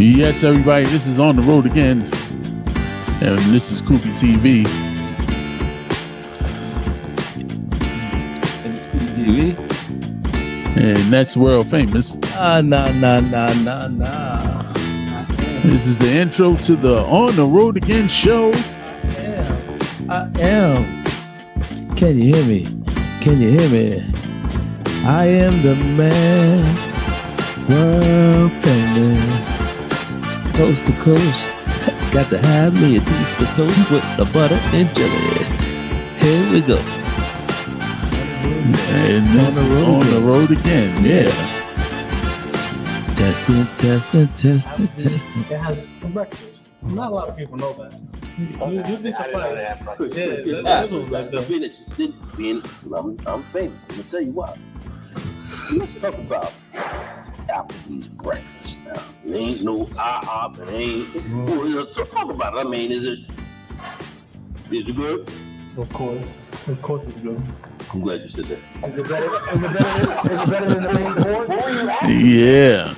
Yes, everybody, this is On the Road Again, and this is CoobieTV. And it's CoobieTV. And that's World Famous. Nah. This is the intro to the On the Road Again show. I am. Can you hear me? I am the man, world famous, coast to coast. Got to have me a piece of toast with the butter and jelly. Here we go. And this is On the Road Again. Yeah. Testing. It has for breakfast. Not a lot of people know that. You'd be surprised. I'm famous. I'm gonna tell you what. Let's talk about Applebee's breakfast now. It ain't no IHOP. It ain't. So talk about it. I mean, is it good? Of course it's good. I'm glad you said that. Is it better than the main board? Where were you at? Yeah.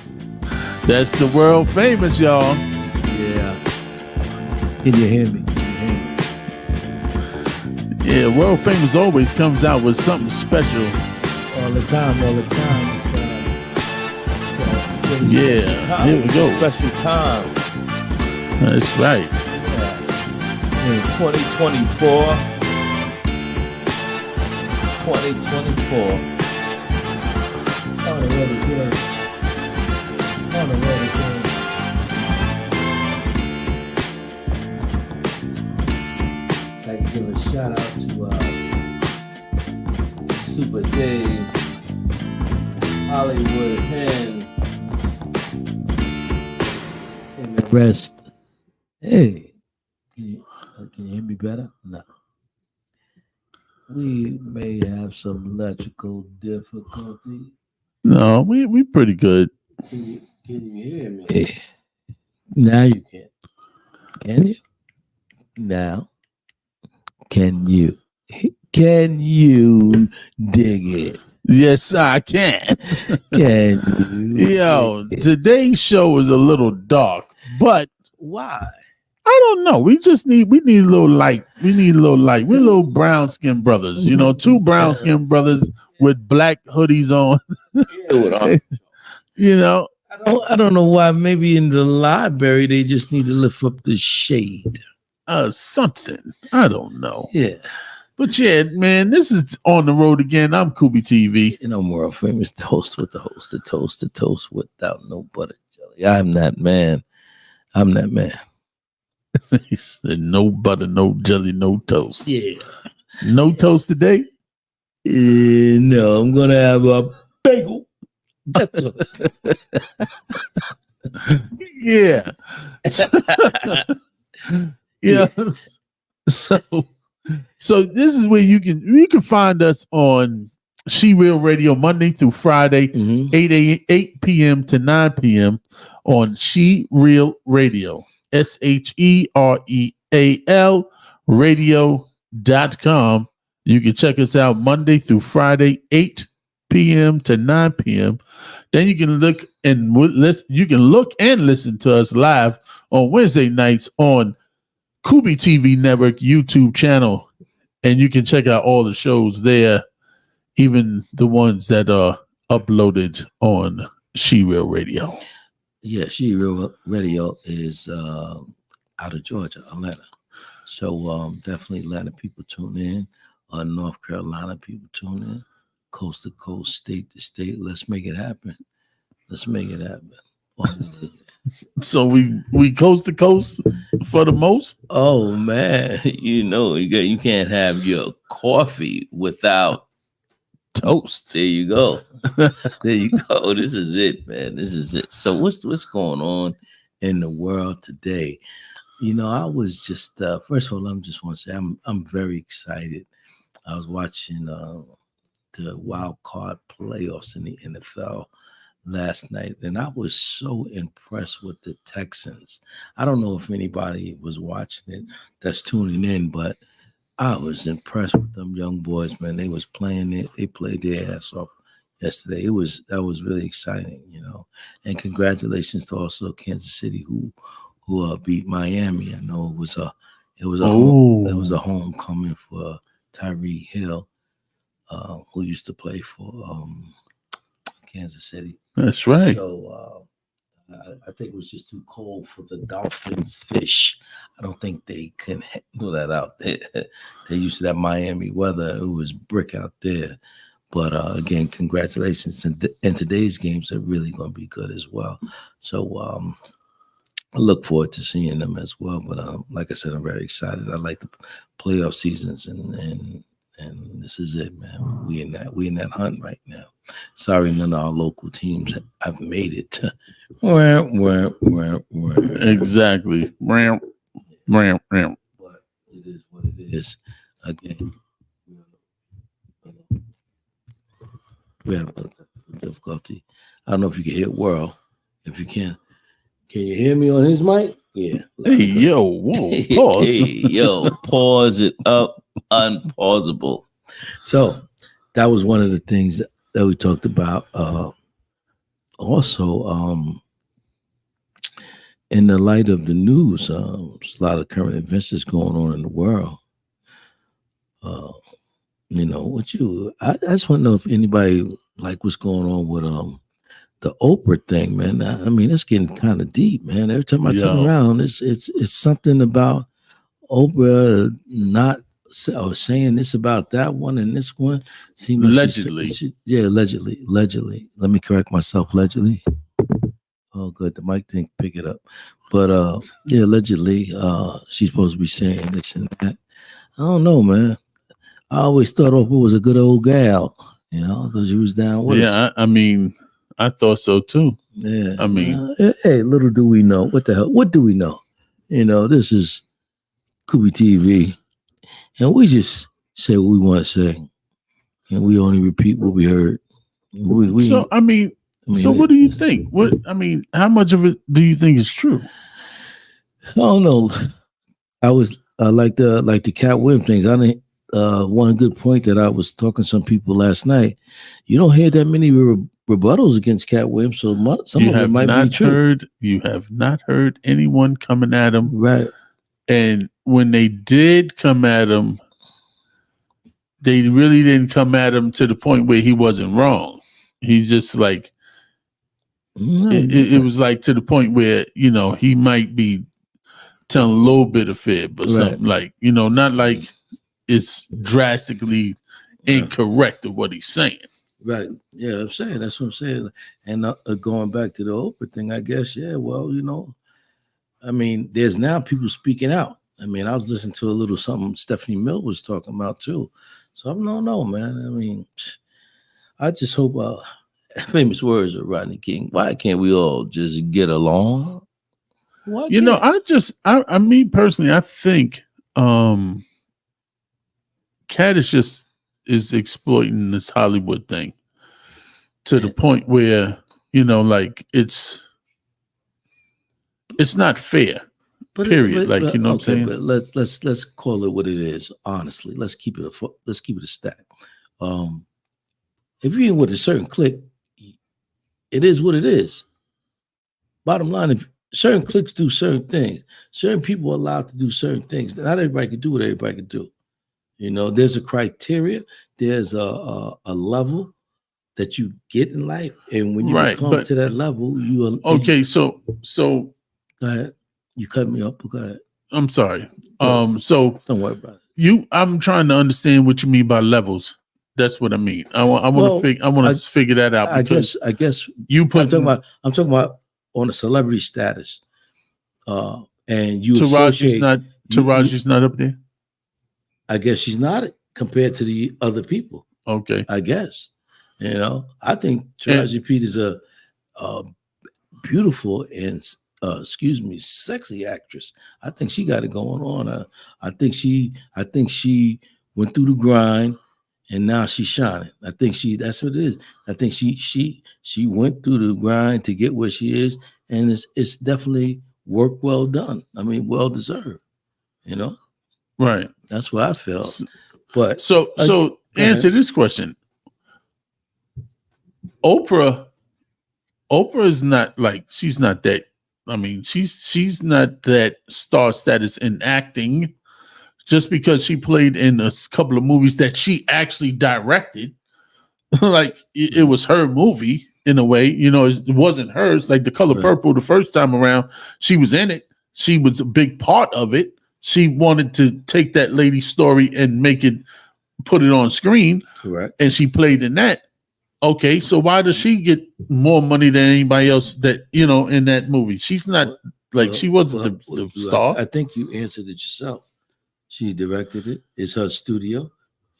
That's the World Famous, y'all. Yeah. Can you hear me? Yeah, World Famous always comes out with something special. All the time. Yeah, here we go. Special time. That's right. Yeah. In 2024. On the road again. I can give a shout out to Super Dave, Hollywood Hen, and the rest. Hey, can you hear me better? No. We may have some electrical difficulty. No, we pretty good. Can you hear me? Now you can. Can you? Now, can you? Can you dig it? Yes, I can. Can you? Yo, today's show is a little dark, but Why? I don't know. We need a little light. We're little brown skinned brothers, two brown skinned brothers with black hoodies on. I don't know why. Maybe in the library they just need to lift up the shade. Something. I don't know. Yeah. But yeah, man, this is On the Road Again. I'm CoobieTV. You know, World Famous, the host with the host, the toast without no butter jelly. I'm that man. He said no butter, no jelly, no toast. Yeah. No toast today? No, I'm going to have a bagel. Yeah. Yeah. So this is where you can find us on She Real Radio Monday through Friday, 8 p.m. to 9 p.m. on She Real Radio. SHEREAL radio.com. You can check us out Monday through Friday, 8 p.m. to 9 p.m. Then you can look and listen to us live on Wednesday nights on CoobieTV Network YouTube channel. And you can check out all the shows there, even the ones that are uploaded on She Real Radio. Yeah, She Real Radio is out of Georgia, Atlanta. So definitely Atlanta people tune in. North Carolina people tune in. Coast to coast, state to state. Let's make it happen. So we coast to coast for the most. Oh man, you can't have your coffee without toast. There you go. This is it, man. This is it. So what's going on in the world today? I was just first of all, I just want to say I'm very excited. I was watching the wild card playoffs in the NFL last night, and I was so impressed with the Texans. I don't know if anybody was watching it that's tuning in, but I was impressed with them young boys, man. They was playing it. They played their ass off yesterday. That was really exciting, you know. And congratulations to also Kansas City who beat Miami. I know it was a homecoming for Tyree Hill, who used to play for Kansas City. That's right. So I think it was just too cold for the Dolphins fish. I don't think they can handle that out there. They used to that Miami weather. It was brick out there. But again, congratulations. And today's games are really going to be good as well. So I look forward to seeing them as well. But like I said, I'm very excited. I like the playoff seasons, and this is it, man. We in that hunt right now. Sorry, none of our local teams have made it. Exactly. But it is what it is. Again, we have a difficulty. I don't know if you can hear Worl. If you can you hear me on his mic? Yeah. Hey, yo, whoa, pause. Hey, yo, pause it up, unpausable. So that was one of the things that we talked about. Also, in the light of the news, there's a lot of current events that's going on in the world. You know, I just want to know if anybody like what's going on with the Oprah thing, man. I mean, it's getting kind of deep, man. Every time I turn around, it's something about Oprah not saying this about that one and this one. Seems Allegedly. Allegedly. Let me correct myself. Allegedly. Oh, good. The mic didn't pick it up. But allegedly, she's supposed to be saying this and that. I don't know, man. I always thought Oprah was a good old gal, you know, because she was down with us. I mean, I thought so too. Yeah. I mean, hey, little do we know. What the hell? What do we know? You know, this is CoobieTV, and we just say what we want to say, and we only repeat what we heard. So what do you think? How much of it do you think is true? I don't know. I like the Cat Williams things. I think one good point that I was talking to some people last night. You don't hear that many rebuttals against Cat Williams, so some of it might be true. You have not heard anyone coming at him, right? And when they did come at him, they really didn't come at him to the point where he wasn't wrong. He just like it was like to the point where, you know, he might be telling a little bit of fib or something, like, you know, not like it's drastically incorrect of what he's saying. Right. Yeah, I'm saying that's what I'm saying. And going back to the Oprah thing, I guess, well, you know, I mean, there's now people speaking out. I mean, I was listening to a little something Stephanie Mill was talking about too. So I don't know, man. I mean, I just hope famous words of Rodney King. Why can't we all just get along? You know, I mean, personally, I think Cat is exploiting this Hollywood thing to the point where, you know, like it's not fair. Period. You know what I'm saying? But let's call it what it is. Honestly, let's keep it a stack. If you're in with a certain clique, it is what it is. Bottom line, if certain cliques do certain things, certain people are allowed to do certain things. Not everybody can do what everybody can do. You know, there's a criteria, there's a level that you get in life, and when you come to that level, you are okay. So go ahead. You cut me up. Go ahead. I'm sorry. So don't worry about it. I'm trying to understand what you mean by levels. That's what I mean. I want to figure that out. I guess you put. I'm talking about on a celebrity status. And you Taraji's not up there. I guess she's not compared to the other people. Okay. I guess. You know, I think Taraji P is a beautiful and sexy actress. I think she got it going on. I think she went through the grind and now she's shining. I think that's what it is. I think she went through the grind to get where she is, and it's definitely work well done. I mean, well deserved. You know? Right. That's what I felt. But so answer this question. Oprah is not like, she's not that. I mean, she's not that star status in acting. Just because she played in a couple of movies that she actually directed, like it was her movie in a way. You know, it wasn't hers. Like The Color Purple, the first time around, she was in it. She was a big part of it. She wanted to take that lady's story and put it on screen. Correct. And she played in that. Okay, so why does she get more money than anybody else that, you know, in that movie? She's not she wasn't the star. I think you answered it yourself. She directed it. It's her studio,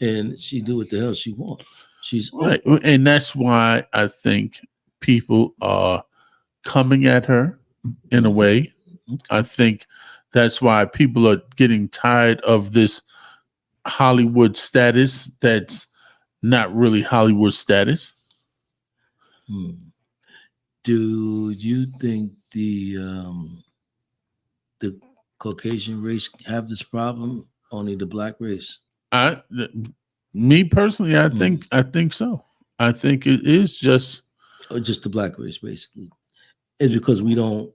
and she do what the hell she wants. She's right, and that's why I think people are coming at her in a way. I think that's why people are getting tired of this Hollywood status that's not really Hollywood status. Do you think the Caucasian race have this problem? Only the black race? Me personally, I think so. I think it is just the black race, basically. It's because we don't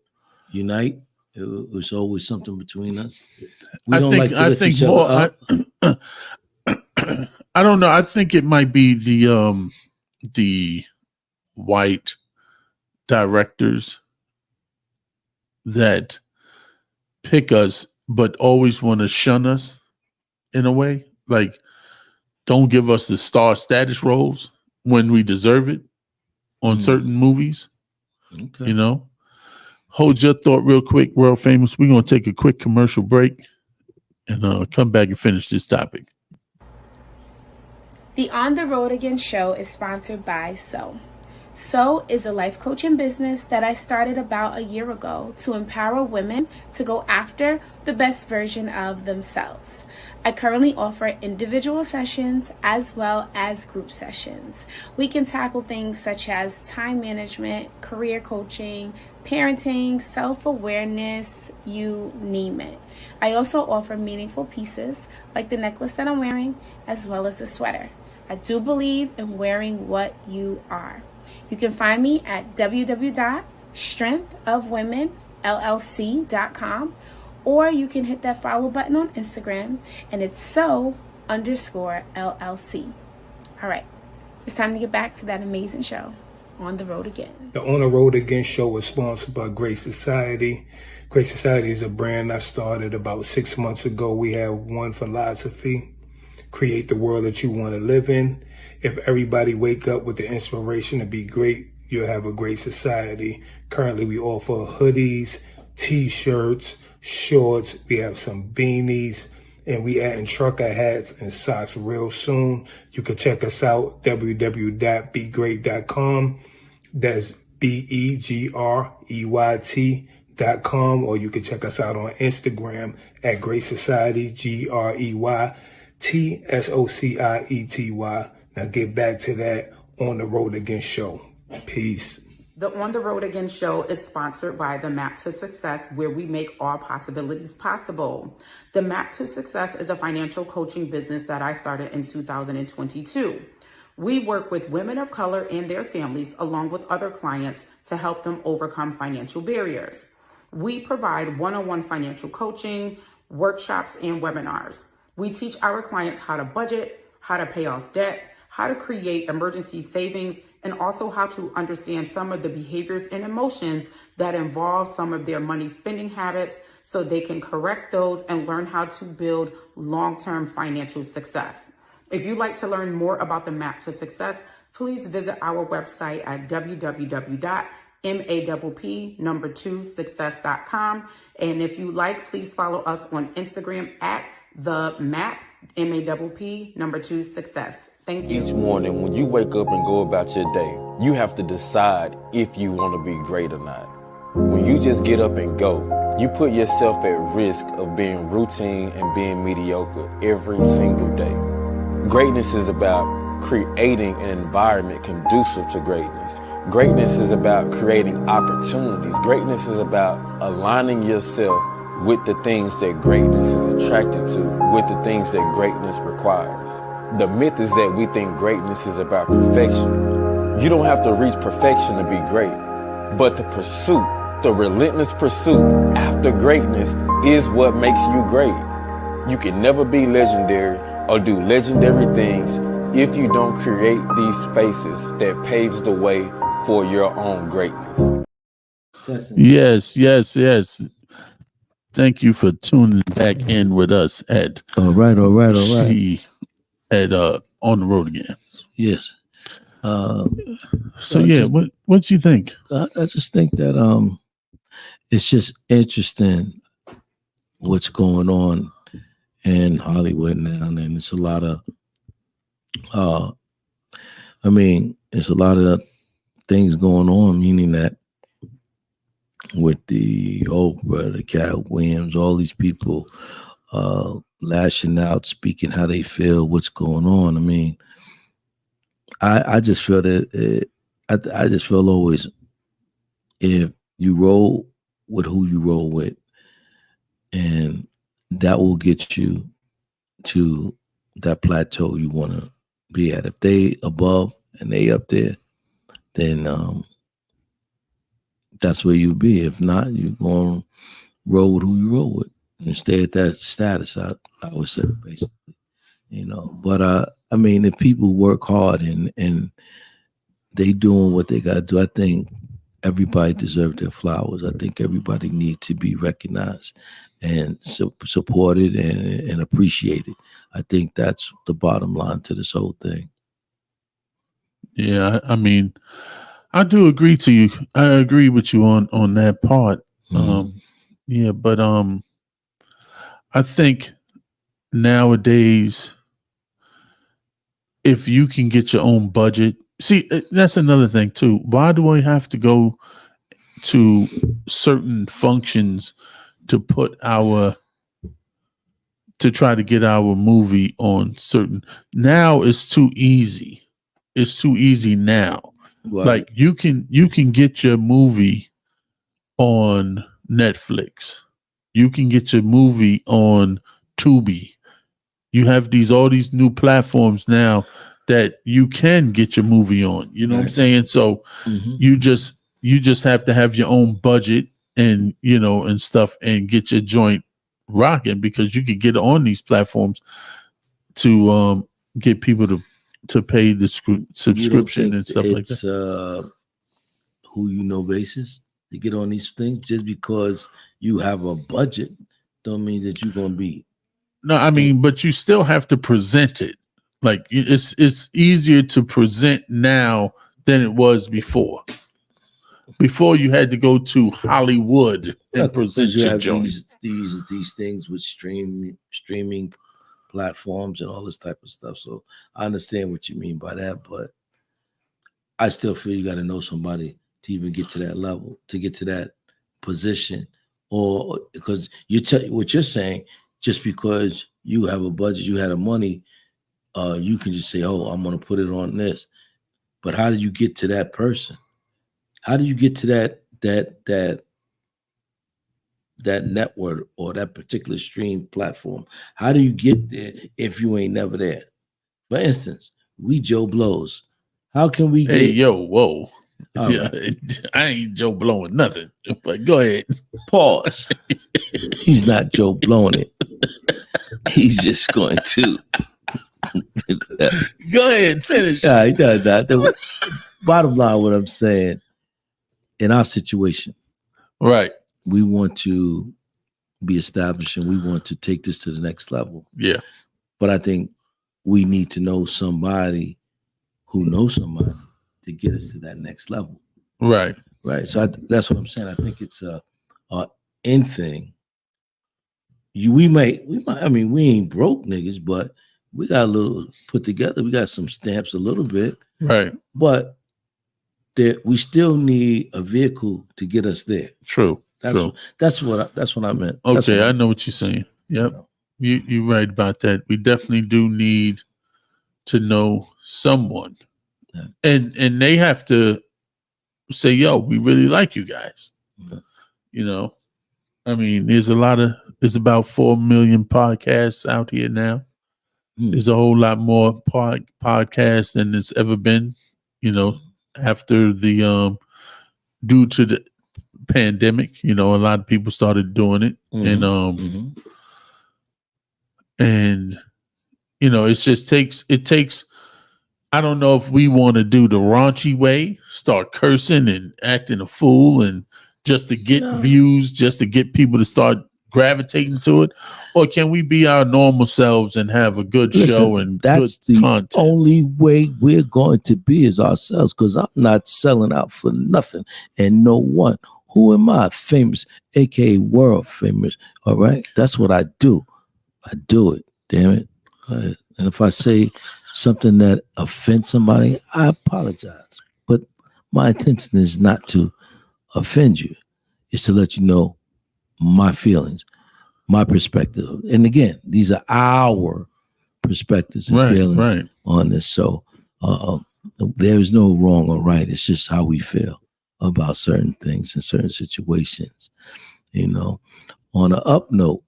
unite. There's always something between us. We don't like to lift each other up. I don't know. I think it might be the white directors that pick us, but always want to shun us in a way. Like, don't give us the star status roles when we deserve it on certain movies. Okay. You know, hold your thought real quick, World Famous. We're going to take a quick commercial break and come back and finish this topic. The On the Road Again show is sponsored by So is a life coaching business that I started about a year ago to empower women to go after the best version of themselves. I currently offer individual sessions as well as group sessions. We can tackle things such as time management, career coaching, parenting, self-awareness, you name it. I also offer meaningful pieces like the necklace that I'm wearing as well as the sweater. I do believe in wearing what you are. You can find me at www.strengthofwomenllc.com, or you can hit that follow button on Instagram, and it's so_LLC. All right, it's time to get back to that amazing show, On the Road Again. The On the Road Again show is sponsored by Great Society. Great Society is a brand I started about 6 months ago. We have one philosophy: create the world that you want to live in. If everybody wake up with the inspiration to be great, you'll have a great society. Currently, we offer hoodies, t-shirts, shorts. We have some beanies, and we adding trucker hats and socks real soon. You can check us out, www.begreat.com. That's BEGREYT.com, or you can check us out on Instagram at Great Society, GREYTSOCIETY. Now get back to that On the Road Again show. Peace. The On the Road Again show is sponsored by The Map to Success, where we make all possibilities possible. The Map to Success is a financial coaching business that I started in 2022. We work with women of color and their families, along with other clients, to help them overcome financial barriers. We provide one-on-one financial coaching, workshops, and webinars. We teach our clients how to budget, how to pay off debt, how to create emergency savings, and also how to understand some of the behaviors and emotions that involve some of their money spending habits so they can correct those and learn how to build long-term financial success. If you'd like to learn more about the Map to Success, please visit our website at www.MAPP2success.com. And if you like, please follow us on Instagram at the MAP, MAPP2success. Thank you. Each morning when you wake up and go about your day, you have to decide if you want to be great or not. When you just get up and go, you put yourself at risk of being routine and being mediocre every single day. Greatness is about creating an environment conducive to greatness. Greatness is about creating opportunities. Greatness is about aligning yourself with the things that greatness is attracted to, with the things that greatness requires. The myth is that we think greatness is about perfection. You don't have to reach perfection to be great, but the pursuit, the relentless pursuit after greatness is what makes you great. You can never be legendary or do legendary things if you don't create these spaces that paves the way for your own greatness. Yes. Thank you for tuning back in with us at All right. at On the Road Again. Yes. So yeah, what do you think? I just think that it's just interesting what's going on in Hollywood now, and it's a lot of it's a lot of things going on, meaning that with the Oprah, the Cat Williams, all these people lashing out, speaking how they feel, what's going on. I mean, I just feel that I just feel always, if you roll with who you roll with, and that will get you to that plateau you want to be at. If they above and they up there, then that's where you be. If not, you going to roll with who you roll with and stay at that status. I would say, basically, But I mean, if people work hard and they doing what they got to do, I think everybody deserves their flowers. I think everybody needs to be recognized and supported and appreciated. I think that's the bottom line to this whole thing. Yeah, I mean, I do agree to you. I agree with you on that part. Yeah, but I think nowadays, if you can get your own budget, see, that's another thing too. Why do I have to go to certain functions to try to get our movie on certain? Now it's too easy. It's too easy now. Right. Like you can get your movie on Netflix. You can get your movie on Tubi. You have all these new platforms now that you can get your movie on. You know what I'm saying? So you just have to have your own budget and and stuff and get your joint rocking, because you could get on these platforms to get people to pay the subscription and stuff like that. Who basis to get on these things. Just because you have a budget don't mean that you're gonna be. No, I mean, but you still have to present it. Like it's easier to present now than it was before. Before you had to go to Hollywood and present your joint. These things with streaming platforms and all this type of stuff. So I understand what you mean by that, but I still feel you got to know somebody to even get to that level, to get to that position, or because what you're saying, just because you have a budget, you had the money, you can just say, "Oh, I'm going to put it on this." But how do you get to that person? How do you get to that network or that particular stream platform? How do you get there if you ain't never there? For instance, we Joe Blows. How can we get? Hey, yo, whoa. Yeah, I ain't Joe blowing nothing. But go ahead. Pause. He's not Joe blowing it. He's just going to. Go ahead, finish. No. The bottom line, what I'm saying, in our situation, right, we want to be established and we want to take this to the next level. Yeah. But I think we need to know somebody who knows somebody to get us to that next level. Right. So that's what I'm saying. I think it's a end thing. We might. I mean, we ain't broke niggas, but we got a little put together. We got some stamps a little bit. Right. But we still need a vehicle to get us there. True. That's what I meant. Okay, I know what you're saying. Yep. You're right about that. We definitely do need to know someone. Yeah. And they have to say, yo, we really like you guys. Yeah. I mean, there's about 4 million podcasts out here now. There's a whole lot more podcasts than there's ever been, after the due to the pandemic. A lot of people started doing it, and it takes. I don't know if we want to do the raunchy way, start cursing and acting a fool, and just to get views, just to get people to start gravitating to it, or can we be our normal selves and have a good show and that's good the content? only way we're going to be as ourselves, because I'm not selling out for nothing and no one. Who am I? Famous, aka world famous. All right, that's what I do. I do it. Damn it. Go ahead. And if I say something that offends somebody, I apologize. But my intention is not to offend you. It's to let you know my feelings, my perspective. And again, these are our perspectives and feelings on this. So there is no wrong or right. It's just how we feel about certain things in certain situations. On an up note,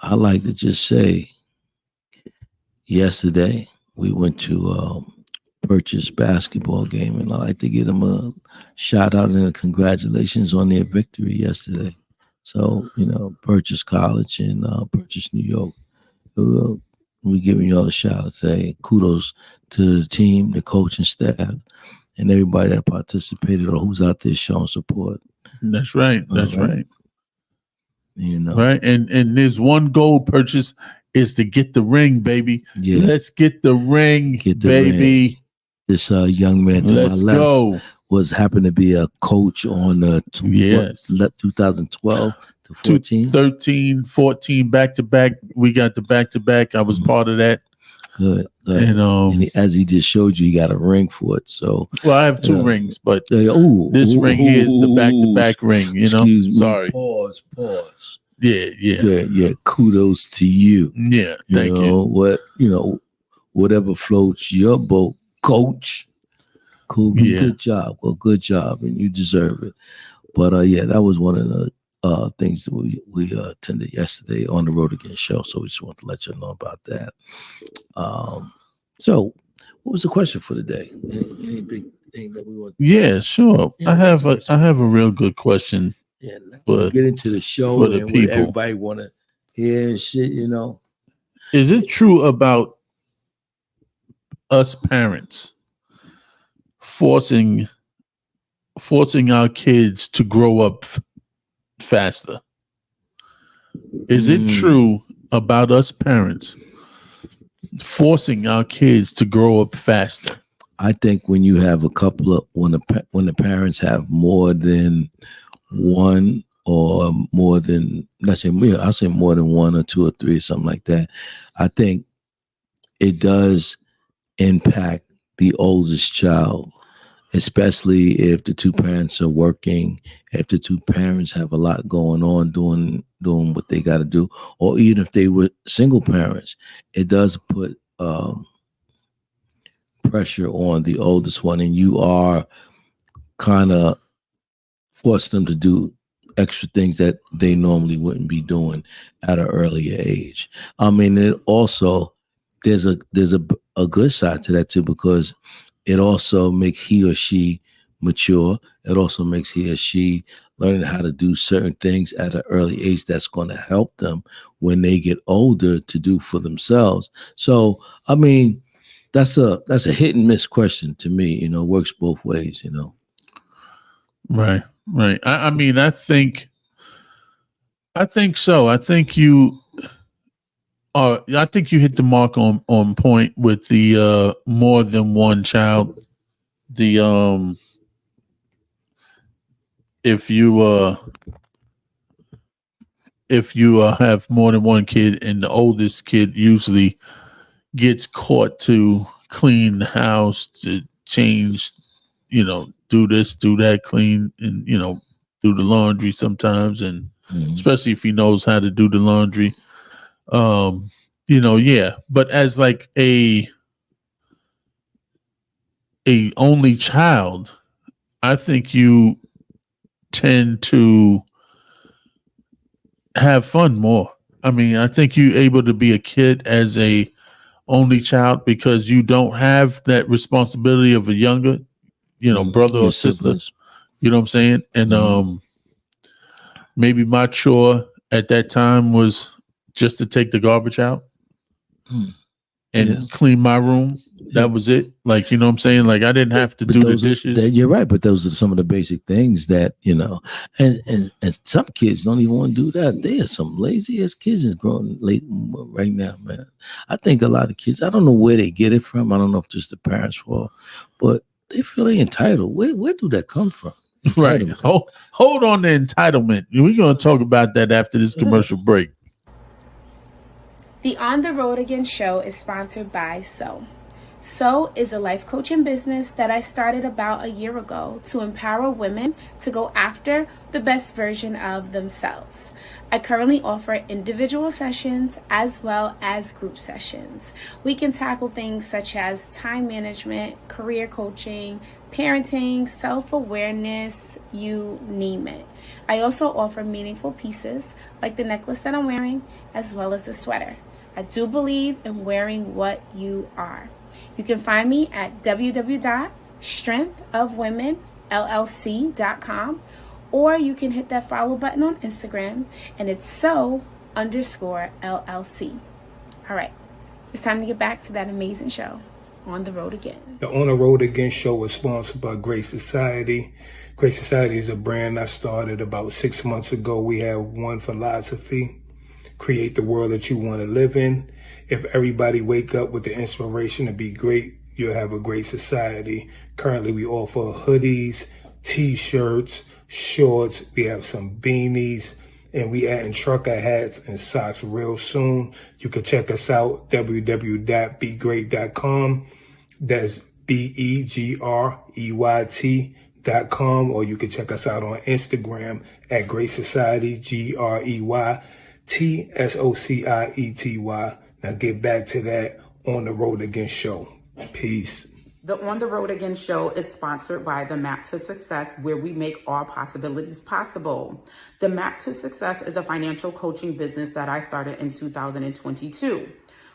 I like to just say, yesterday we went to Purchase basketball game, and I like to give them a shout out and a congratulations on their victory yesterday. So, Purchase College in Purchase, New York. We're giving y'all a shout out today. Kudos to the team, the coaching staff, and everybody that participated or who's out there showing support. That's right. That's right. Right. And there's one goal purchase is to get the ring, baby. Yeah. Let's get the ring, baby. Ring. This young man to Let's my left go. happened to be a coach on 2012 to 14. 13, 14, back to back. We got the back to back. I was part of that. Good. And as he just showed you, he got a ring for it. So, well, I have two rings, but this ring here is the back to back ring. Excuse me. Sorry. Pause. Yeah. Kudos to you. Yeah. Thank you. Whatever floats your boat, coach. Cool. Yeah. Good job. Well, good job, and you deserve it. But that was one of the things that we attended yesterday on the Road Again show. So we just want to let you know about that. So what was the question for today? Any big thing that we want? Yeah, sure. I have a real good question. Yeah, we'll get into the show for the and people. Everybody want to hear and shit. Is it true about us parents forcing our kids to grow up faster? Is it true about us parents forcing our kids to grow up faster? I think when you have a couple of when the parents have more than one or more than, I'll say more than one or two or three or something like that, I think it does impact the oldest child, especially if the two parents are working, if the two parents have a lot going on doing what they got to do, or even if they were single parents. It does put pressure on the oldest one, and you are kind of forcing them to do extra things that they normally wouldn't be doing at an earlier age. I mean, it also there's a good side to that too, because it also makes he or she mature. It also makes he or she learning how to do certain things at an early age that's going to help them when they get older to do for themselves. So, I mean, that's a hit and miss question to me. Works both ways. Right. I mean, I think so. I think you hit the mark on point with the more than one child. The if you have more than one kid, and the oldest kid usually gets caught to clean the house, to change, do this, do that, clean, and do the laundry sometimes, and especially if he knows how to do the laundry. Yeah. But as like a only child, I think you tend to have fun more. I mean, I think you're able to be a kid as a only child because you don't have that responsibility of a younger, brother Your or sister. siblings. You know what I'm saying? And maybe my chore at that time was just to take the garbage out and clean my room. That was it. Like, you know what I'm saying? Like I didn't have to do the dishes. You're right, but those are some of the basic things that, and some kids don't even want to do that. There are some lazy ass kids is growing late right now, man. I think a lot of kids, I don't know where they get it from. I don't know if just the parents' fault, but they feel they entitled. Where do that come from? Right. Hold on to entitlement. We're going to talk about that after this commercial break. The On the Road Again show is sponsored by So is a life coaching business that I started about a year ago to empower women to go after the best version of themselves. I currently offer individual sessions as well as group sessions. We can tackle things such as time management, career coaching, parenting, self-awareness, you name it. I also offer meaningful pieces like the necklace that I'm wearing as well as the sweater. I do believe in wearing what you are. You can find me at www.strengthofwomenllc.com, or you can hit that follow button on Instagram, and it's so_LLC. All right, it's time to get back to that amazing show, On the Road Again. The On the Road Again show is sponsored by Grace Society. Grace Society is a brand I started about 6 months ago. We have one philosophy: create the world that you want to live in. If everybody wake up with the inspiration to be great, you'll have a great society. Currently, we offer hoodies, t-shirts, shorts. We have some beanies, and we adding trucker hats and socks real soon. You can check us out, www.begreat.com. That's BEGREYT.com, or you can check us out on Instagram at Great Society, GREYTSOCIETY. Now get back to that On the Road Again show. Peace. The On the Road Again show is sponsored by the Map to Success, where we make all possibilities possible. The Map to Success is a financial coaching business that I started in 2022.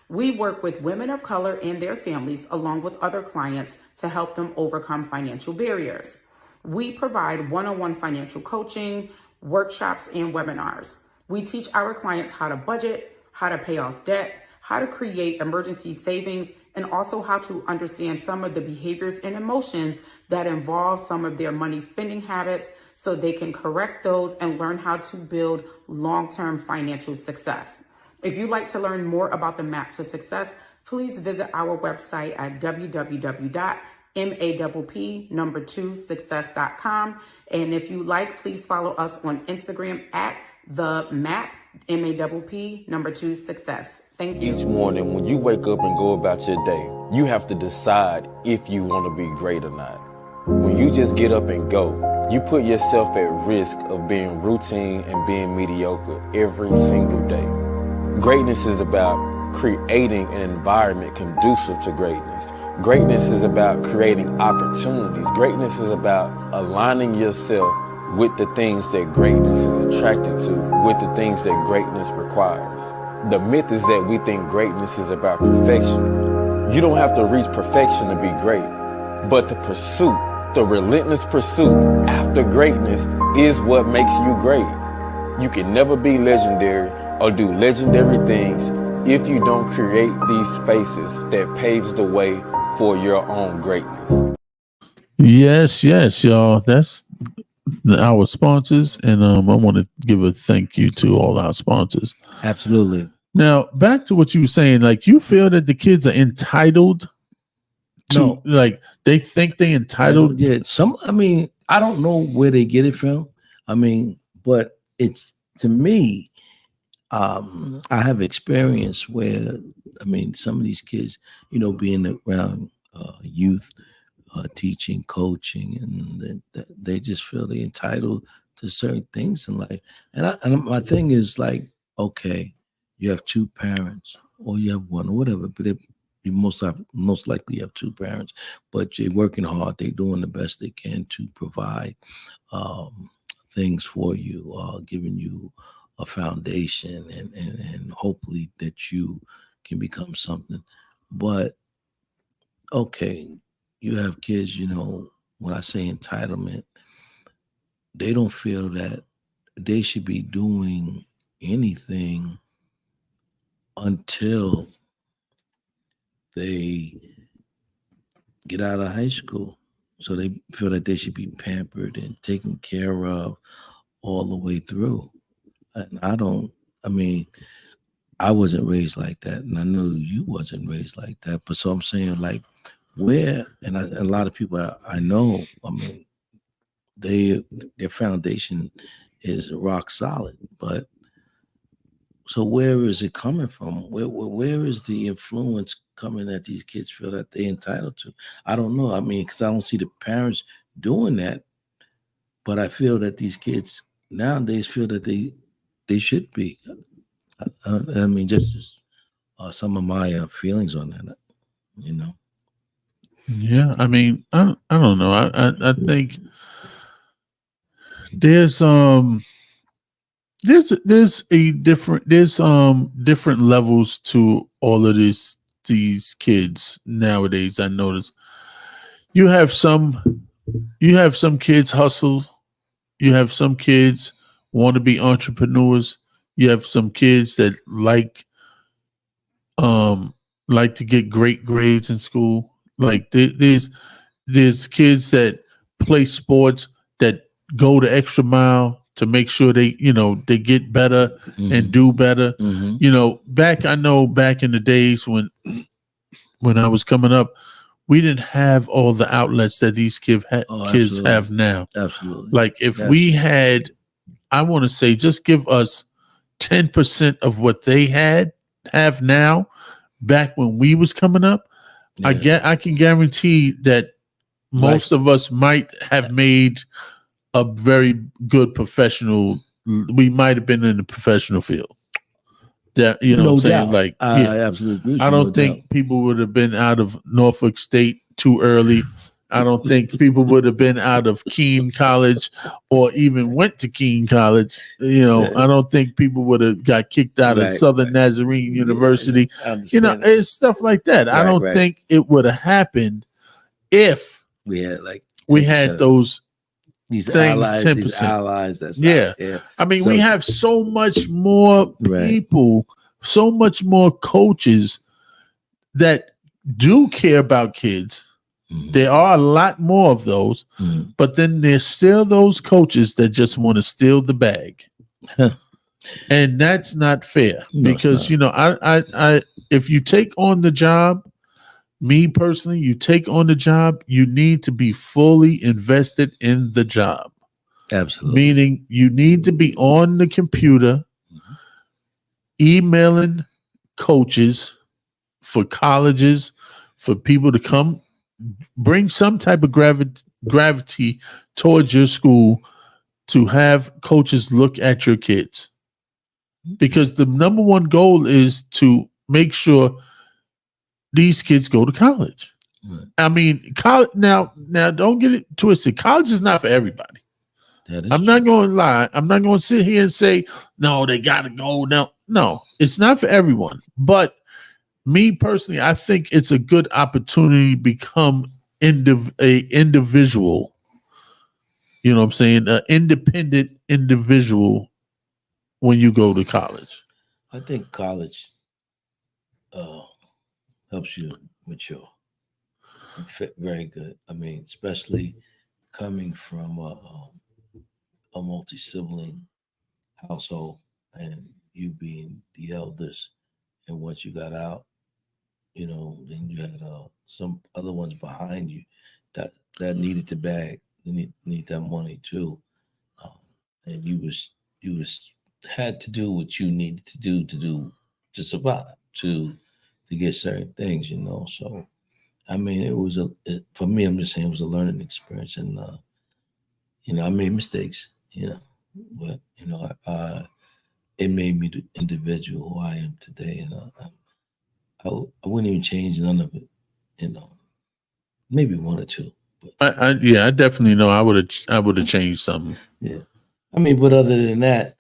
We work with women of color and their families, along with other clients, to help them overcome financial barriers. We provide one-on-one financial coaching, workshops, and webinars. We teach our clients how to budget, how to pay off debt, how to create emergency savings, and also how to understand some of the behaviors and emotions that involve some of their money spending habits so they can correct those and learn how to build long-term financial success. If you'd like to learn more about the Map to Success, please visit our website at www.MAPP2success.com. And if you like, please follow us on Instagram at the MAP, MAPP 2success. Thank you. Each morning when you wake up and go about your day, you have to decide if you want to be great or not. When you just get up and go, you put yourself at risk of being routine and being mediocre every single day. Greatness is about creating an environment conducive to greatness. Greatness is about creating opportunities. Greatness is about aligning yourself with the things that greatness is attracted to, with the things that greatness requires. The myth is that we think greatness is about perfection. You don't have to reach perfection to be great, but the pursuit, the relentless pursuit after greatness is what makes you great. You can never be legendary or do legendary things if you don't create these spaces that paves the way for your own greatness. Yes, y'all. That's our sponsors, and I want to give a thank you to all our sponsors. Absolutely. Now, back to what you were saying, like you feel that the kids are entitled to, like they think they entitled. Yeah, I don't know where they get it from. But it's, to me, I have experience where, some of these kids, being around youth, teaching, coaching, and they just feel they're entitled to certain things in life. And my thing is like, okay, you have two parents, or you have one, or whatever, but you most likely have two parents, but they're working hard. They're doing the best they can to provide things for you, giving you a foundation, and hopefully that you can become something. But okay, you have kids, you know, when I say entitlement, they don't feel that they should be doing anything until they get out of high school. So they feel that they should be pampered and taken care of all the way through. And I mean, I wasn't raised like that. And I know you wasn't raised like that. But so I'm saying, like, where, and a lot of people I know, I mean, their foundation is rock solid. But so where is it coming from? Where is the influence coming that these kids feel that they're entitled to? I don't know. I mean, because I don't see the parents doing that, but I feel that these kids nowadays feel that they should be. I mean, just some of my feelings on that. You know. Yeah, I mean, I don't know. I think there's different levels to all of these kids nowadays. I notice you have some kids hustle, you have some kids want to be entrepreneurs, you have some kids that like to get great grades in school. Like there's kids that play sports that go the extra mile to make sure they get better and do better. Mm-hmm. You know, back in the days when I was coming up, we didn't have all the outlets that these kids Absolutely. have now. Absolutely. Like if we had, I want to say, just give us 10% of what they have now back when we was coming up. Yeah. I can guarantee that most of us might have made a very good professional. We might have been in the professional field. That you know No what I'm saying? doubt. Like, I absolutely agree with I you, don't no think doubt. people would have been out of Norfolk State too early. I don't think people would have been out of Keene College or even went to Keene College. You know, I don't think people would have got kicked out of Southern Nazarene University. You know, it's stuff like that. I don't think it would have happened if we had like we had those these things, allies, 10%. these allies. That's Yeah. I mean, we have so much more people, so much more coaches that do care about kids. There are a lot more of those, but then there's still those coaches that just want to steal the bag. And that's not fair because, you know, I if you take on the job, me personally, you take on the job, you need to be fully invested in the job. Absolutely. Meaning you need to be on the computer, emailing coaches for colleges, for people to come bring some type of gravity towards your school to have coaches look at your kids. Because the number one goal is to make sure these kids go to college. Right. I mean, college now don't get it twisted. College is not for everybody. I'm not going to lie. I'm not going to sit here and say, no, they got to go now. No, it's not for everyone. But me personally, I think it's a good opportunity to become a individual. You know what I'm saying? An independent individual when you go to college. I think college helps you mature. Very good. I mean, especially coming from a multi-sibling household and you being the eldest, and once you got out, you know, then you had some other ones behind you that needed the bag. They need that money too, and you had to do what you needed to do to survive, to get certain things, you know. So, I mean, for me. I'm just saying it was a learning experience, and you know, I made mistakes, you know, but you know, it made me the individual who I am today, and I wouldn't even change none of it, you know, maybe one or two. But I definitely know I would have changed something. Yeah, I mean, but other than that,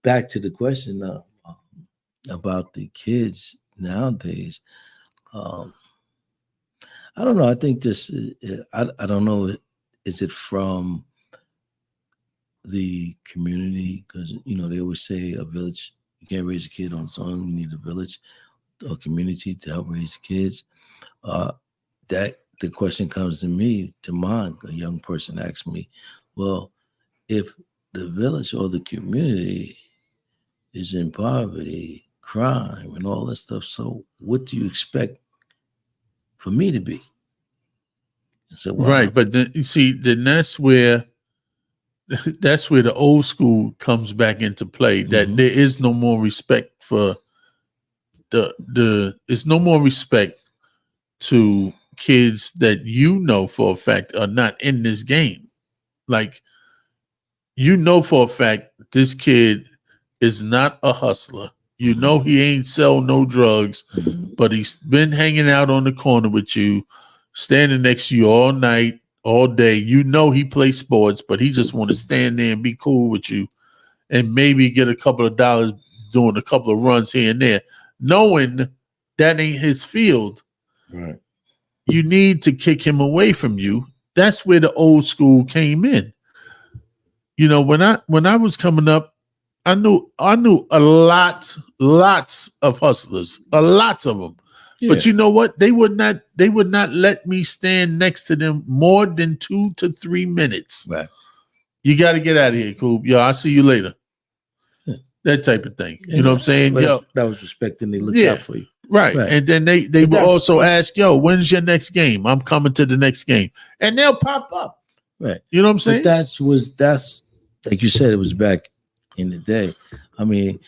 back to the question about the kids nowadays. I don't know. I think this. I don't know. Is it from the community? Because they always say a village. You can't raise a kid on its own. You need a village or community to help raise kids. That the question comes to mind. A young person asked me, "Well, if the village or the community is in poverty, crime, and all that stuff, so what do you expect for me to be?" I said, "Well, Right, but then you see, then that's where the old school comes back into play. That Mhm. there is no more respect for it's no more respect to kids that for a fact are not in this game. Like for a fact this kid is not a hustler. He ain't sell no drugs, but he's been hanging out on the corner with you, standing next to you all night, all day. He plays sports, but he just want to stand there and be cool with you and maybe get a couple of dollars doing a couple of runs here and there, knowing that ain't his field. right. You need to kick him away from you. That's where the old school came in. When I was coming up, I knew lots of hustlers, lots of them. Yeah. But you know what? They would not let me stand next to them more than 2 to 3 minutes. Right. You got to get out of here, Coob. Yo, I'll see you later. Yeah. That type of thing. You know what I'm saying? But Yo, that was respect, and they looked Yeah. out for you. right. Right. And then they But will also ask, yo, when's your next game? I'm coming to the next game. And they'll pop up. Right. You know what I'm saying? But that's like you said, it was back in the day. I mean,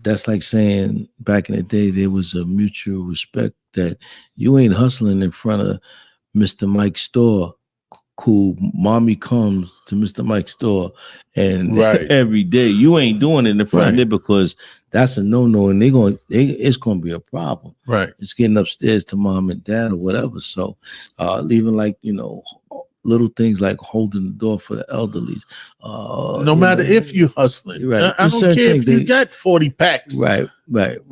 that's like saying back in the day there was a mutual respect that you ain't hustling in front of Mr. Mike's store. Cool, mommy comes to Mr. Mike's store, and Right. every day you ain't doing it in front Right. of it because that's a no-no, and it's gonna be a problem. Right. It's getting upstairs to mom and dad or whatever. So, even like little things like holding the door for the elderlies. No matter if you hustling. Right. I don't care if you got 40 packs. Right.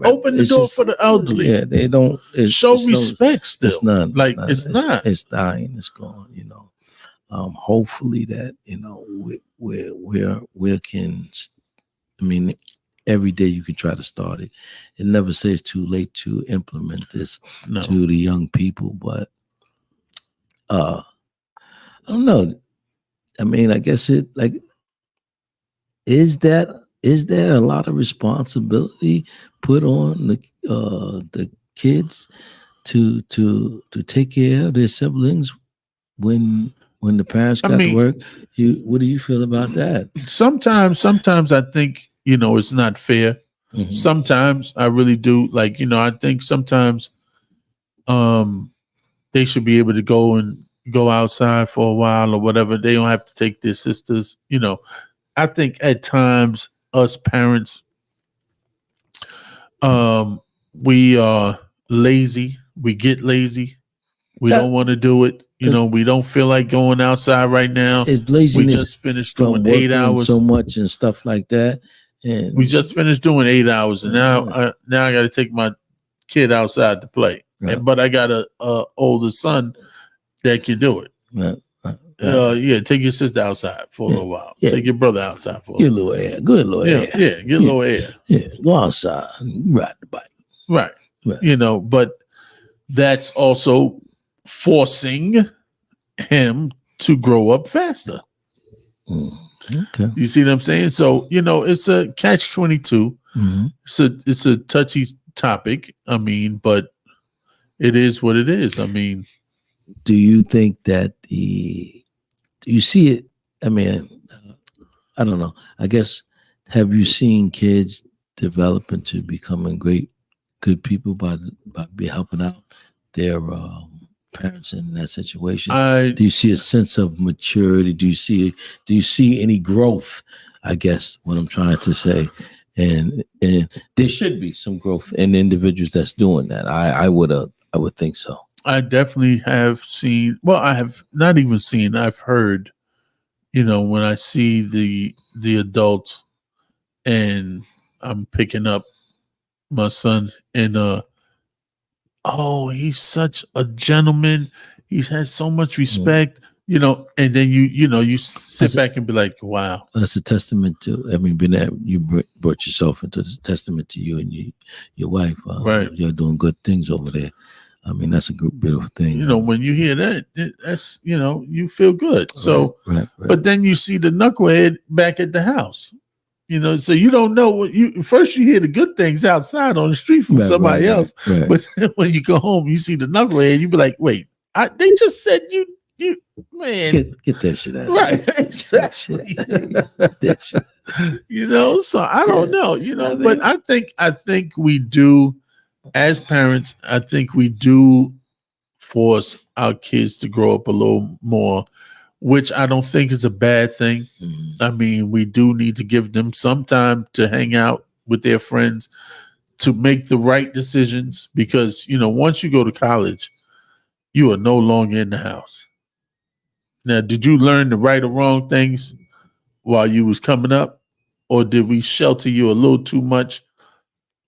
Open the door for the elderly. Yeah, they don't Show respect still. It's none. Like, it's not. It's dying. It's gone. Hopefully that where can. I mean, every day you can try to start it. It never says too late to implement this to the young people, but I don't know. I mean, I guess is there a lot of responsibility put on the kids to take care of their siblings when the parents got to work? What do you feel about that? Sometimes I think, it's not fair. Mhm. Sometimes I really do. Like, I think sometimes they should be able to go outside for a while or whatever. They don't have to take their sisters. I think at times us parents, we are lazy. We get lazy. We don't want to do it. We don't feel like going outside right now. It's laziness. We just finished from doing 8 working hours. so much and stuff like that. And We just finished doing 8 hours, and now I got to take my kid outside to play. Right. But I got a older son that can do it. Take your sister outside for a little while. Yeah. Take your brother outside for a get a little little air, good little air. Yeah, get a little air. Yeah, go outside, ride the bike. Right. Right. But that's also forcing him to grow up faster. Okay. You see what I'm saying? So, it's a catch-22. Mhm. It's a touchy topic. I mean, but it is what it is. I mean, Do you think that do you see it? I mean, I don't know. I guess, have you seen kids develop into becoming good people by helping out their parents in that situation? Do you see a sense of maturity? Do you see any growth? I guess what I'm trying to say, and there should be some growth in individuals that's doing that. I would think so. I definitely have seen. Well, I have not even seen. I've heard. When I see the adults, and I'm picking up my son, and oh, he's such a gentleman. He has so much respect, you know, and then you sit back and be like, wow. That's a testament to, I mean, you brought yourself into this testament to you and your wife. Right. You're doing good things over there. I mean, that's a good, beautiful thing. You know, when you hear that, that's, you know, you feel good. So, right. But then you see the knucklehead back at the house. You know, so you don't know what first you hear the good things outside on the street from somebody else. Right. But when you go home, you see the knucklehead, you be like, wait, they just said you man. Get that shit out. Right. Exactly. That shit. You know, so I don't know, you know, but I think we do, as parents, I think we do force our kids to grow up a little more, which I don't think is a bad thing. I mean, we do need to give them some time to hang out with their friends to make the right decisions, because, you know, once you go to college, you are no longer in the house. Now, did you learn the right or wrong things while you was coming up, or did we shelter you a little too much?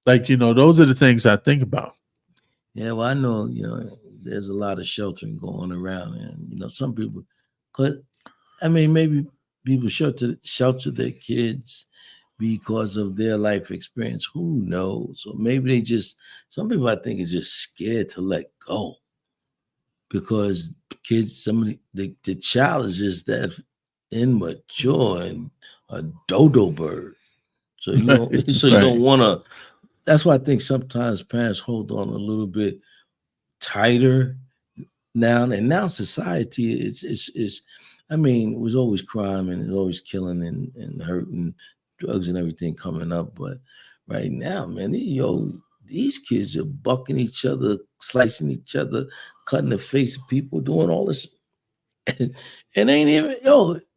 Like, you know, those are the things I think about. Yeah, well, I know, you know, there's a lot of sheltering going around, and, you know, some people, I mean, maybe people shelter their kids because of their life experience. Who knows? Or maybe some people I think is just scared to let go, because kids, the child is just that immature and a dodo bird. So you don't, you don't want to. That's why I think sometimes parents hold on a little bit tighter now. And now society is I mean, it was always crime and it was always killing and hurting, drugs and everything coming up. But right now, man, these kids are bucking each other, slicing each other, cutting the face of people, doing all this. And ain't even,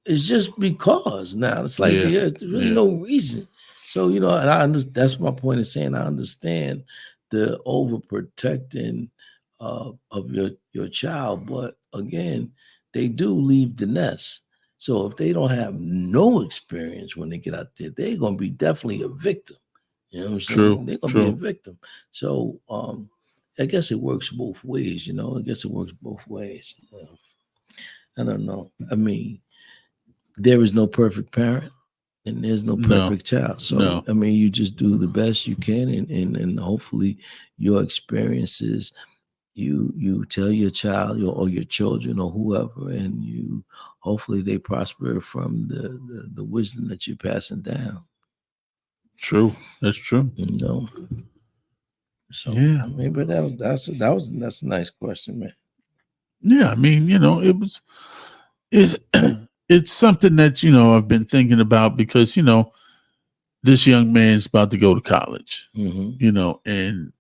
it's just because now. It's like, there's really no reason. So, you know, and that's my point of saying I understand the overprotecting of your child. But again, they do leave the nest. So if they don't have no experience when they get out there, they're going to be definitely a victim. You know what I'm saying? True. They're going to be a victim. So I guess it works both ways, you know. I guess it works both ways. I don't know. I mean, there is no perfect parent and there's no perfect child. So, I mean, you just do the best you can, and hopefully your experiences, you tell your child or your children or whoever, and you hopefully they prosper from the wisdom that you're passing down. True. That's true. You know. So yeah, I mean, but that's a nice question, man. Yeah, I mean, you know, it's something that, you know, I've been thinking about, because, you know, this young man's about to go to college, you know, and,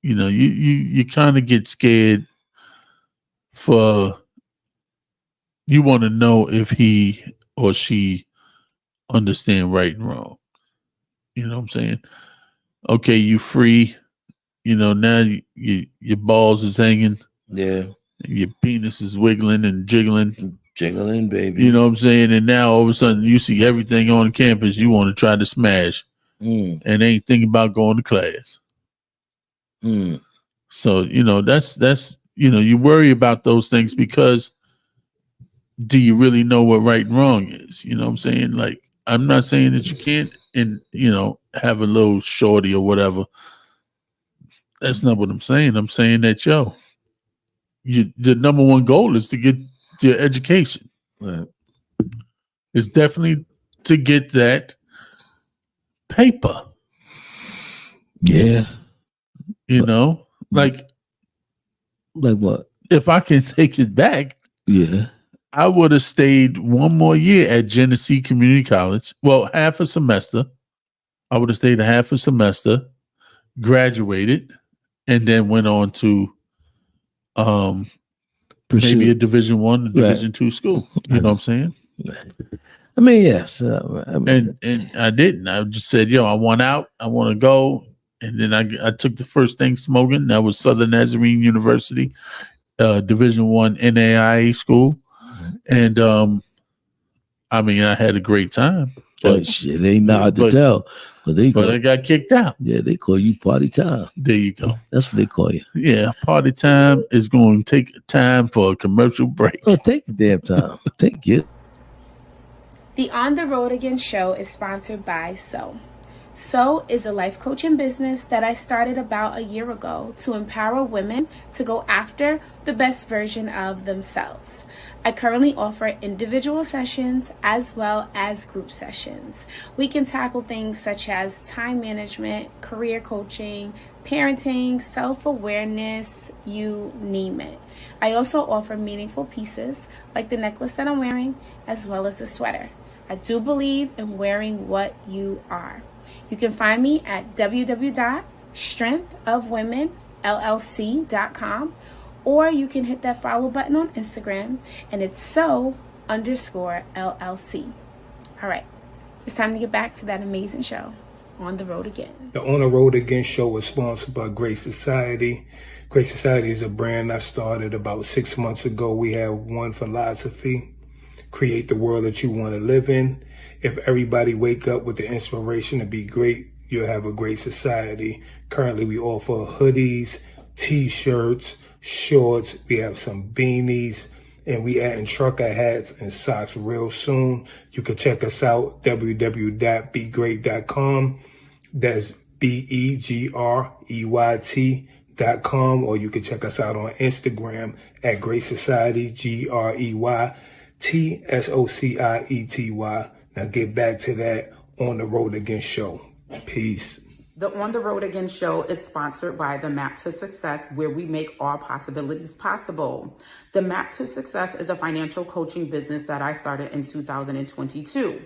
you know, you kind of get scared you want to know if he or she understand right and wrong. You know what I'm saying? Okay, you free, you know, now your balls is hanging. Yeah. Your penis is wiggling and jiggling. Jiggling, baby. You know what I'm saying? And now all of a sudden you see everything on campus you want to try to smash and ain't thinking about going to class. So, you know, that's, you know, you worry about those things, because do you really know what right and wrong is? You know what I'm saying? Like, I'm not saying that you can't, you know, have a little shorty or whatever. That's not what I'm saying. I'm saying that, the number one goal is to get your education. Right. It's definitely to get that paper. Yeah. You know, like what? If I can take it back, I would have stayed one more year at Genesee Community College. Well, half a semester. I would have stayed a half a semester, graduated, and then went on to maybe a Division I, Division II school. You know what I'm saying? I mean, yes. And I didn't. I just said, I want out. I want to go. And then I took the first thing smoking. That was Southern Nazarene University, Division I NAIA school. And I mean, I had a great time. Shit, ain't hard to tell. But they But I got kicked out. Yeah, they call you Party Time. There you go. That's what they call you. Yeah, Party Time is going to take time for a commercial break. Oh, take the damn time. Take it. The On the Road Again show is sponsored by So is a life coaching business that I started about a year ago to empower women to go after the best version of themselves. I currently offer individual sessions as well as group sessions. We can tackle things such as time management, career coaching, parenting, self-awareness, you name it. I also offer meaningful pieces like the necklace that I'm wearing as well as the sweater. I do believe in wearing what you are. You can find me at www.strengthofwomenllc.com, or you can hit that follow button on Instagram, and it's so_LLC. All right, it's time to get back to that amazing show, On the Road Again. The On the Road Again show is sponsored by Grace Society. Grace Society is a brand I started about 6 months ago. We have one philosophy: create the world that you want to live in. If everybody wake up with the inspiration to be great, you'll have a great society. Currently, we offer hoodies, t-shirts, shorts. We have some beanies, and we adding trucker hats and socks real soon. You can check us out, www.begreat.com. That's BEGREYT.com, or you can check us out on Instagram at Great Society, GREYTSOCIETY. Now get back to that On the Road Again show. Peace. The On the Road Again show is sponsored by the Map to Success, where we make all possibilities possible. The Map to Success is a financial coaching business that I started in 2022.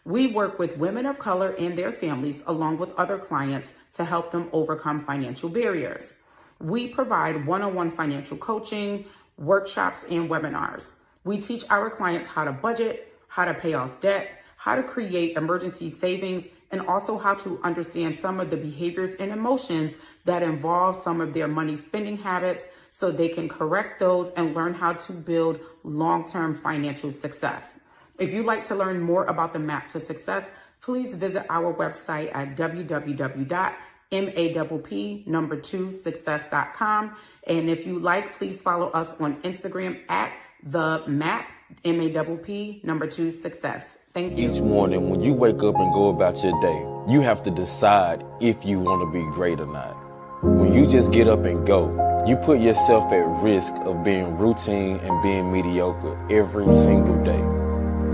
We work with women of color and their families, along with other clients, to help them overcome financial barriers. We provide one-on-one financial coaching, workshops, and webinars. We teach our clients how to budget, how to pay off debt, how to create emergency savings, and also how to understand some of the behaviors and emotions that involve some of their money spending habits so they can correct those and learn how to build long-term financial success. If you'd like to learn more about the Map to Success, please visit our website at www.MAPP2success.com. And if you like, please follow us on Instagram at the MAP, MAPP 2success. Thank you. Each morning when you wake up and go about your day, you have to decide if you want to be great or not. When you just get up and go, you put yourself at risk of being routine and being mediocre every single day.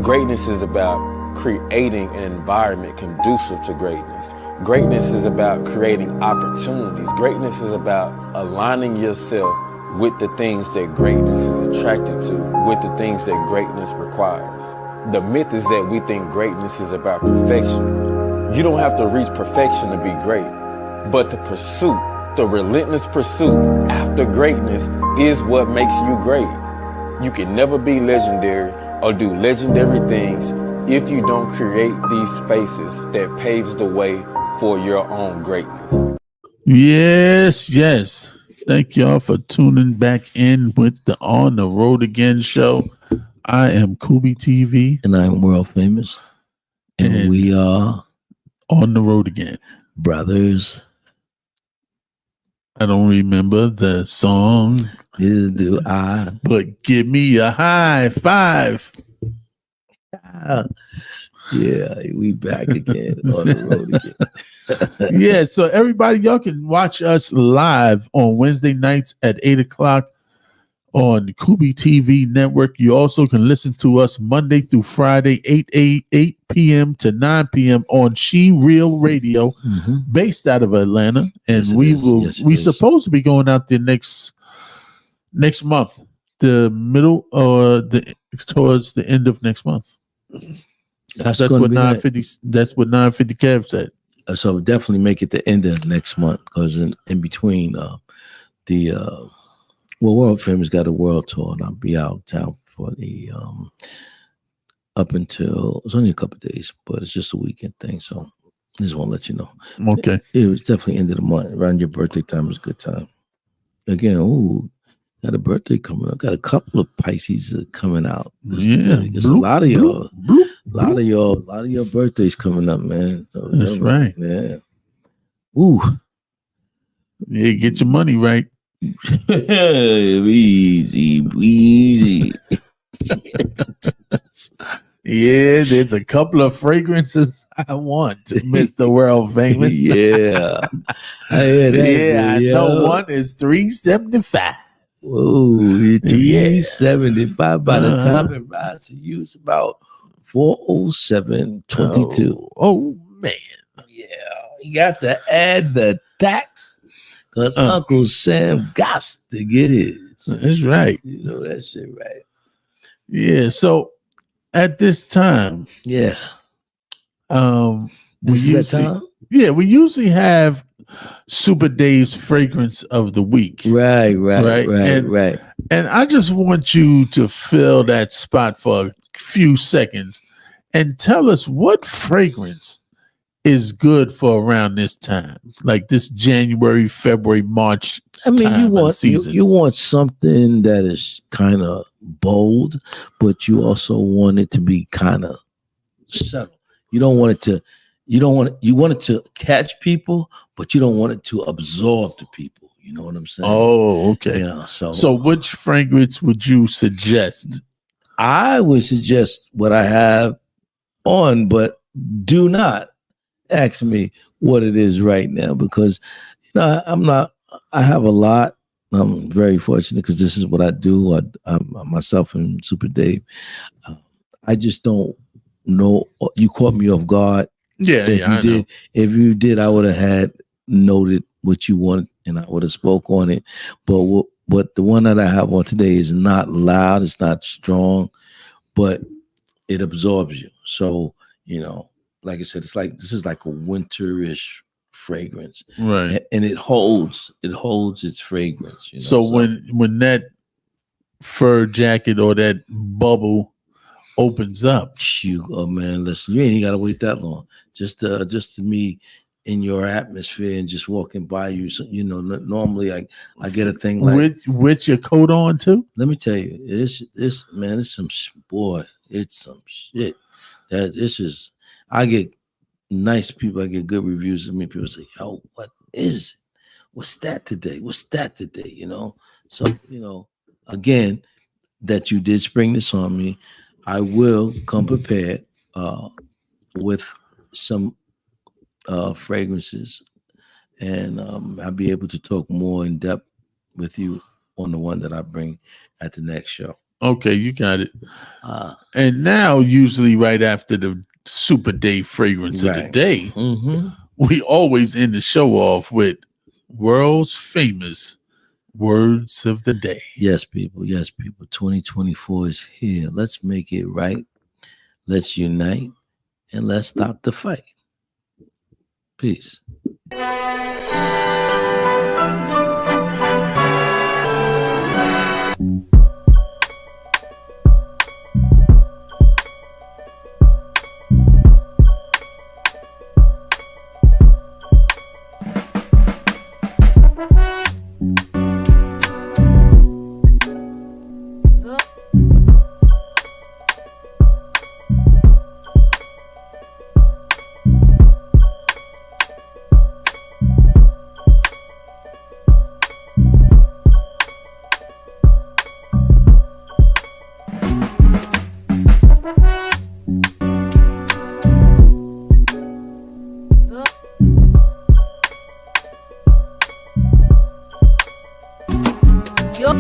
Greatness is about creating an environment conducive to greatness. Greatness is about creating opportunities. Greatness is about aligning yourself with the things that greatness is attracted to, with the things that greatness requires. The myth is that we think greatness is about perfection. You don't have to reach perfection to be great, but the pursuit, the relentless pursuit after greatness is what makes you great. You can never be legendary or do legendary things if you don't create these spaces that paves the way for your own greatness. Yes. Thank y'all for tuning back in with the On the Road Again show. I am CoobieTV. And I'm World Famous. And we are On the Road Again. Brothers. I don't remember the song. Neither do I. But give me a high five. Yeah, we back again on the road again. Yeah, so everybody, y'all can watch us live on Wednesday nights at 8 o'clock on CoobieTV network. You also can listen to us Monday through Friday, 8 p.m. to 9 p.m. on She Real Radio, based out of Atlanta. And we're supposed to be going out there next month, the middle or towards the end of next month. That's what 950. That's what 950 Kev said. So definitely make it the end of next month, because in between World Famous got a world tour, and I'll be out of town for the up until it's only a couple of days, but it's just a weekend thing. So I just want to let you know. Okay, it was definitely end of the month. Around your birthday time is a good time. Again, got a birthday coming up. Got a couple of Pisces coming out. Yeah, There's a lot of y'all. A lot of your birthdays coming up, man. So, That's right. Yeah. Ooh. Yeah, get your money right. Easy. Yeah, there's a couple of fragrances I want, Mr. World Famous. Yeah. I know one is $375. Whoa, it's Yeah. $375. By the time it rises to you, it's about $407.22. Oh man. Yeah. You got to add the tax because Uncle Sam got to get his. That's right. You know that shit, right? Yeah. So at this time, Yeah. we This is that time? Yeah, we usually have Super Dave's fragrance of the week. Right. And I just want you to fill that spot for a few seconds and tell us what fragrance is good for around this time, like this January, February, March. I mean, time you of want season. you want something that is kind of bold, but you also want it to be kind of subtle. You want it to catch people, but you don't want it to absorb the people. You know what I'm saying? Oh, okay. Yeah. So which fragrance would you suggest? I would suggest what I have on, but do not ask me what it is right now because I have a lot. I'm very fortunate because this is what I do. I myself and Super Dave. I just don't know. You caught me off guard. Yeah, If you did, I would have had noted what you wanted and I would have spoke on it. But the one that I have on today is not loud. It's not strong, but it absorbs you. So, like I said, this is like a winterish fragrance. Right. And it holds its fragrance. So when that fur jacket or that bubble opens up, man, listen, you ain't gotta wait that long. Just to me in your atmosphere and just walking by you. So, normally I get a thing like with your coat on too. Let me tell you, it's some shit. I get nice people. I get good reviews. I mean, people say, "Yo, what is it? What's that today? So, again, that you did spring this on me, I will come prepared with some fragrances, and I'll be able to talk more in depth with you on the one that I bring at the next show. Okay, you got it. And now, usually right after the Super Day fragrance of the day, we always end the show off with World's Famous Words of the Day. Yes, people. 2024 is here. Let's make it right. Let's unite and let's stop the fight. Peace. Yo.